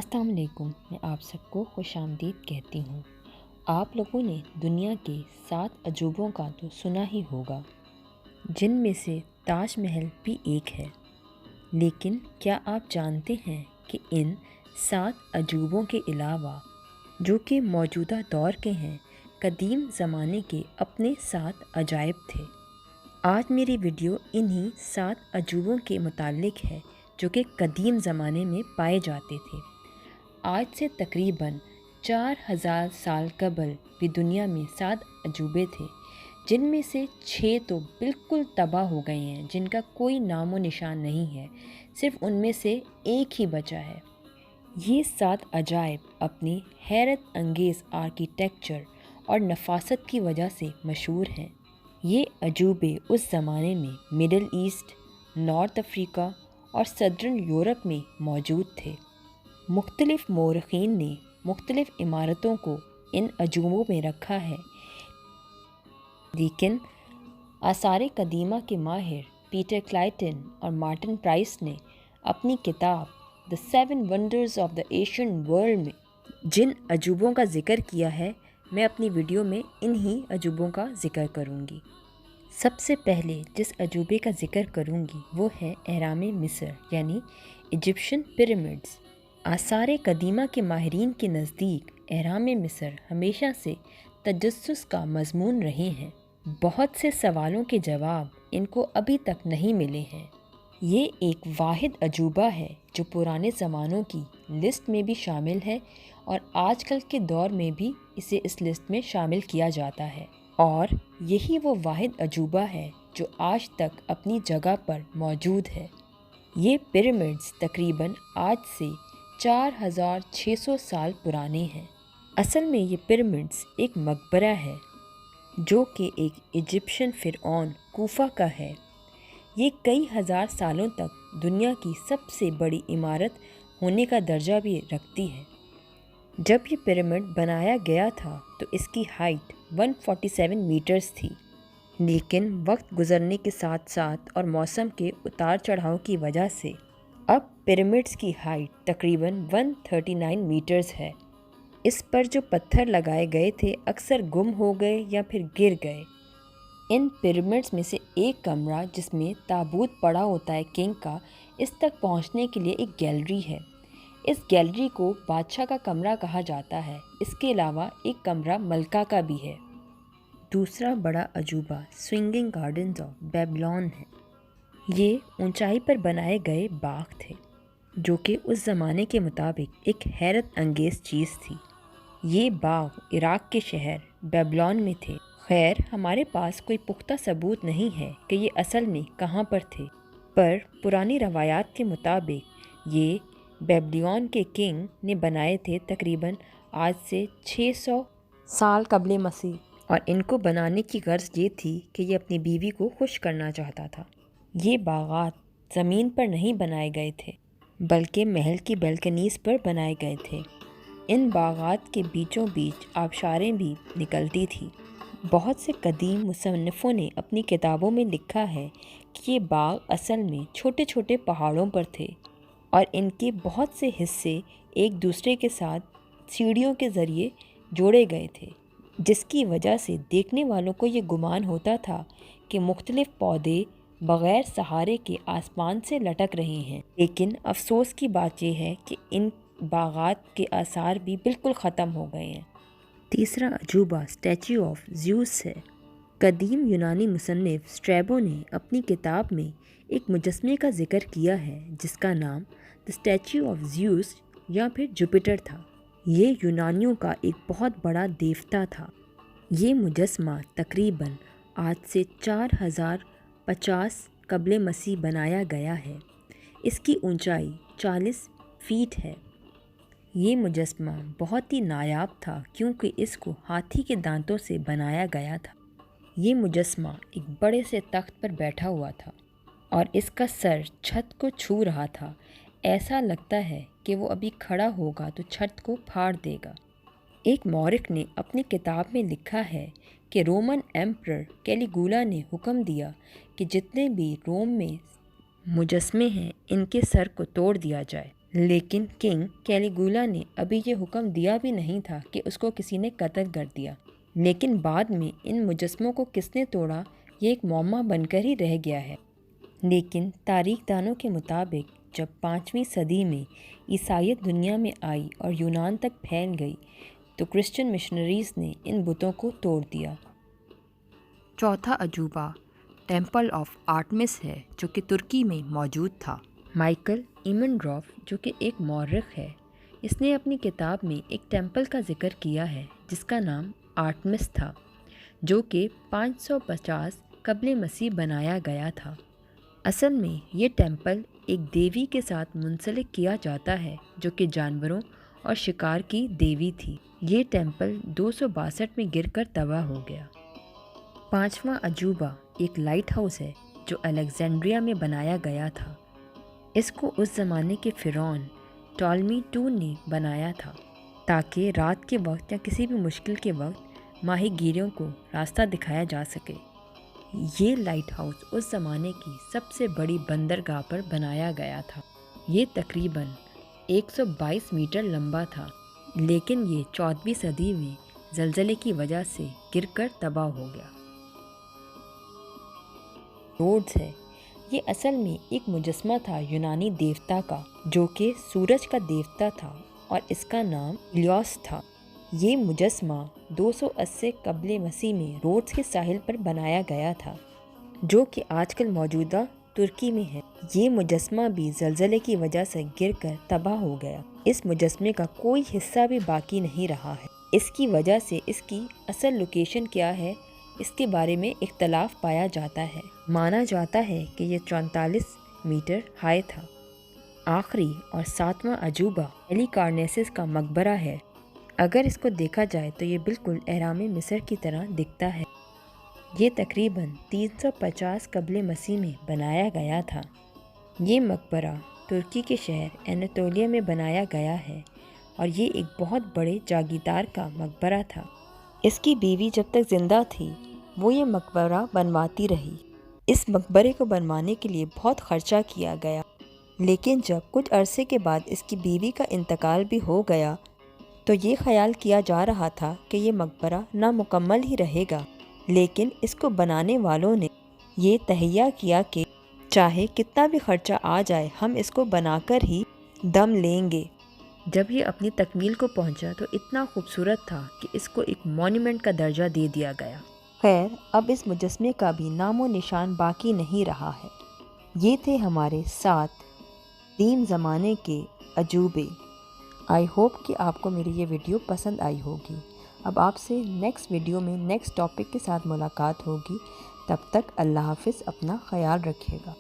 अस्सलाम वालेकुम। मैं आप सबको खुश आमदीद कहती हूँ। आप लोगों ने दुनिया के 7 अजूबों का तो सुना ही होगा, जिनमें से ताज महल भी एक है। लेकिन क्या आप जानते हैं कि इन 7 अजूबों के अलावा, जो कि मौजूदा दौर के हैं, कदीम ज़माने के अपने 7 अजायब थे। आज मेरी वीडियो इन्हीं 7 अजूबों के मुताल्लिक है, जो कि कदीम ज़माने में पाए जाते थे। आज से तकरीबन 4000 साल कबल भी दुनिया में 7 अजूबे थे, जिनमें से 6 तो बिल्कुल तबाह हो गए हैं, जिनका कोई नामो निशान नहीं है। सिर्फ उनमें से एक ही बचा है। ये 7 अजायब अपनी हैरत अंगेज़ आर्किटेक्चर और नफासत की वजह से मशहूर हैं। ये अजूबे उस ज़माने में मिडल ईस्ट, नॉर्थ अफ्रीका और सदर्न यूरोप में मौजूद थे। मुख्तलिफ मौरख़ीन ने मुख्तलिफ इमारतों को इन अजूबों में रखा है, लेकिन आसार कदीमा के माहिर पीटर क्लाइटन और मार्टिन प्राइस ने अपनी किताब the 7 wonders of the Asian world में जिन अजूबों का ज़िक्र किया है, मैं अपनी वीडियो में इन्हीं अजूबों का ज़िक्र करूँगी। सबसे पहले जिस अजूबे का ज़िक्र करूँगी वो है एहराम मिस्र यानी इजिप्शियन पिरामिड्स। आसार कदीमा के माहिरीन के नज़दीक एहराम मिस्र हमेशा से तजस्सुस का मज़मून रहे हैं। बहुत से सवालों के जवाब इनको अभी तक नहीं मिले हैं। ये एक वाहिद अजूबा है जो पुराने ज़मानों की लिस्ट में भी शामिल है और आजकल के दौर में भी इसे इस लिस्ट में शामिल किया जाता है। और यही वो वाहिद अजूबा है जो आज तक अपनी जगह पर मौजूद है। ये पिरामिड्स तकरीबन आज से 4600 साल पुराने हैं। असल में ये पिरामिड्स एक मकबरा है जो कि एक इजिप्शियन फ़िरऔन कूफा का है। ये कई हज़ार सालों तक दुनिया की सबसे बड़ी इमारत होने का दर्जा भी रखती है। जब ये पिरामिड बनाया गया था तो इसकी हाइट 147 मीटर्स थी, लेकिन वक्त गुजरने के साथ साथ और मौसम के उतार चढ़ाव की वजह से अब पिरामिड्स की हाइट तकरीबन 139 मीटर्स है। इस पर जो पत्थर लगाए गए थे अक्सर गुम हो गए या फिर गिर गए। इन पिरामिड्स में से एक कमरा जिसमें ताबूत पड़ा होता है किंग का, इस तक पहुंचने के लिए एक गैलरी है। इस गैलरी को बादशाह का कमरा कहा जाता है। इसके अलावा एक कमरा मलका का भी है। दूसरा बड़ा अजूबा स्विंगिंग गार्डन्स ऑफ बेबीलोन है। ये ऊंचाई पर बनाए गए बाग थे जो कि उस ज़माने के मुताबिक एक हैरत अंगेज़ चीज़ थी। ये बाग इराक़ के शहर बेबीलोन में थे। खैर, हमारे पास कोई पुख्ता सबूत नहीं है कि ये असल में कहाँ पर थे, पर पुरानी रवायात के मुताबिक ये बेबीलोन के किंग ने बनाए थे तकरीबन आज से 600 साल कबल मसीह। और इनको बनाने की गर्ज ये थी कि ये अपनी बीवी को खुश करना चाहता था। ये बागात ज़मीन पर नहीं बनाए गए थे, बल्कि महल की बालकनीज़ पर बनाए गए थे। इन बागात के बीचों बीच आबशारें भी निकलती थी। बहुत से कदीम मुसन्निफ़ों ने अपनी किताबों में लिखा है कि ये बाग असल में छोटे छोटे पहाड़ों पर थे और इनके बहुत से हिस्से एक दूसरे के साथ सीढ़ियों के ज़रिए जोड़े गए थे, जिसकी वजह से देखने वालों को ये गुमान होता था कि मुख्तलिफ़ पौधे बग़ैर सहारे के आसमान से लटक रहे हैं। लेकिन अफसोस की बात यह है कि इन बागात के आसार भी बिल्कुल ख़त्म हो गए हैं। तीसरा अजूबा स्टैचू ऑफ ज़्यूस है। कदीम यूनानी मुसन्निफ़ स्ट्रैबो ने अपनी किताब में एक मुजस्मे का ज़िक्र किया है जिसका नाम द स्टैचू ऑफ ज़्यूस या फिर जुपिटर था। ये यूनानियों का एक बहुत बड़ा देवता था। ये मुजस्मा तकरीबन आज से 4050 कबल मसीह बनाया गया है। इसकी ऊंचाई 40 फीट है। ये मुजस्मा बहुत ही नायाब था क्योंकि इसको हाथी के दांतों से बनाया गया था। ये मुजस्मा एक बड़े से तख्त पर बैठा हुआ था और इसका सर छत को छू रहा था। ऐसा लगता है कि वो अभी खड़ा होगा तो छत को फाड़ देगा। एक मौरख ने अपनी किताब में लिखा है कि रोमन एम्परर कैलिगुला ने हुक्म दिया कि जितने भी रोम में मुजस्मे हैं इनके सर को तोड़ दिया जाए। لیکن کنگ کیلیگولا نے ابھی یہ حکم دیا بھی نہیں تھا کہ اس کو کسی نے قتل کر دیا، لیکن بعد میں ان مجسموں کو کس نے توڑا یہ ایک معمہ بن کر ہی رہ گیا ہے۔ لیکن تاریخ دانوں کے مطابق جب 5ویں صدی میں عیسائیت دنیا میں آئی اور یونان تک پھیل گئی تو کرسچن مشنریز نے ان بتوں کو توڑ دیا۔ چوتھا عجوبہ ٹیمپل آف آرٹمس ہے جو کہ ترکی میں موجود تھا۔ مائیکل ایمنڈروف جو کہ ایک مورخ ہے، اس نے اپنی کتاب میں ایک ٹیمپل کا ذکر کیا ہے جس کا نام آرٹمس تھا، جو کہ 550 قبل مسیح بنایا گیا تھا۔ اصل میں یہ ٹیمپل ایک دیوی کے ساتھ منسلک کیا جاتا ہے جو کہ جانوروں اور شکار کی دیوی تھی۔ یہ ٹیمپل 262 میں گر کر تباہ ہو گیا۔ پانچواں عجوبہ ایک لائٹ ہاؤس ہے جو الیگزینڈریا میں بنایا گیا تھا۔ اس کو اس زمانے کے فرعون ٹالمی II نے بنایا تھا تاکہ رات کے وقت یا کسی بھی مشکل کے وقت ماہی گیروں کو راستہ دکھایا جا سکے۔ یہ لائٹ ہاؤس اس زمانے کی سب سے بڑی بندرگاہ پر بنایا گیا تھا۔ یہ تقریباً 122 میٹر لمبا تھا، لیکن یہ 14ویں صدی میں زلزلے کی وجہ سے گر کر تباہ ہو گیا۔ روڈز ہے، یہ اصل میں ایک مجسمہ تھا یونانی دیوتا کا جو کہ سورج کا دیوتا تھا اور اس کا نام ہیلیوس تھا۔ یہ مجسمہ 280 قبل مسیح میں روڈز کے ساحل پر بنایا گیا تھا جو کہ آج کل موجودہ ترکی میں ہے۔ یہ مجسمہ بھی زلزلے کی وجہ سے گر کر تباہ ہو گیا۔ اس مجسمے کا کوئی حصہ بھی باقی نہیں رہا ہے۔ اس کی وجہ سے اس کی اصل لوکیشن کیا ہے اس کے بارے میں اختلاف پایا جاتا ہے۔ مانا جاتا ہے کہ یہ 44 میٹر ہائی تھا۔ آخری اور ساتواں عجوبہ ہیلیکارنیسس کا مقبرہ ہے۔ اگر اس کو دیکھا جائے تو یہ بالکل اہرام مصر کی طرح دکھتا ہے۔ یہ تقریباً 350 قبل مسیح میں بنایا گیا تھا۔ یہ مقبرہ ترکی کے شہر اناطولیہ میں بنایا گیا ہے اور یہ ایک بہت بڑے جاگیردار کا مقبرہ تھا۔ اس کی بیوی جب تک زندہ تھی وہ یہ مقبرہ بنواتی رہی۔ اس مقبرے کو بنوانے کے لیے بہت خرچہ کیا گیا، لیکن جب کچھ عرصے کے بعد اس کی بیوی کا انتقال بھی ہو گیا تو یہ خیال کیا جا رہا تھا کہ یہ مقبرہ نامکمل ہی رہے گا، لیکن اس کو بنانے والوں نے یہ تہیہ کیا کہ چاہے کتنا بھی خرچہ آ جائے ہم اس کو بنا کر ہی دم لیں گے۔ جب یہ اپنی تکمیل کو پہنچا تو اتنا خوبصورت تھا کہ اس کو ایک مونومنٹ کا درجہ دے دیا گیا۔ خیر، اب اس مجسمے کا بھی نام و نشان باقی نہیں رہا ہے۔ یہ تھے ہمارے 7 قدیم زمانے کے عجوبے۔ آئی ہوپ کہ آپ کو میری یہ ویڈیو پسند آئی ہوگی۔ اب آپ سے نیکسٹ ویڈیو میں نیکسٹ ٹاپک کے ساتھ ملاقات ہوگی۔ تب تک اللہ حافظ، اپنا خیال رکھیے گا۔